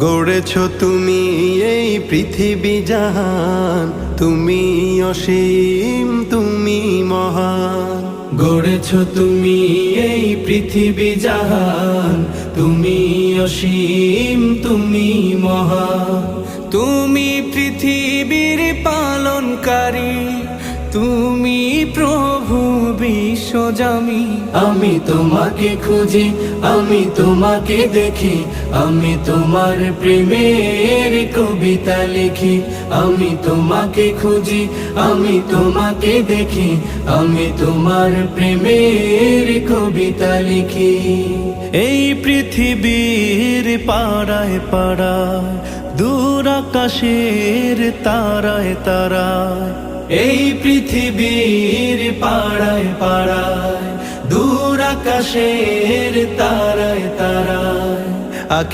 গড়েছ তুমি এই পৃথিবী জাহান, তুমি অসীম তুমি মহান। গড়েছ তুমি এই পৃথিবী জাহান, তুমি অসীম তুমি মহান। তুমি পৃথিবীর পালনকারী, তুমি প্রভু বিশ্বজামি। আমি তোমাকে খুঁজি, আমি তোমাকে দেখি, আমি তোমার প্রেমের কবিতা লিখি। আমি তোমাকে খুঁজি, আমি তোমাকে দেখি, আমি তোমার প্রেমের কবিতা লিখি। এই পৃথিবীর পাড়ায় পাড়ায়, দূর আকাশের তারায় তারায়। এই পৃথিবীর পাড়ায় পাড়ায়, দূর আকাশের তারায় তারায়।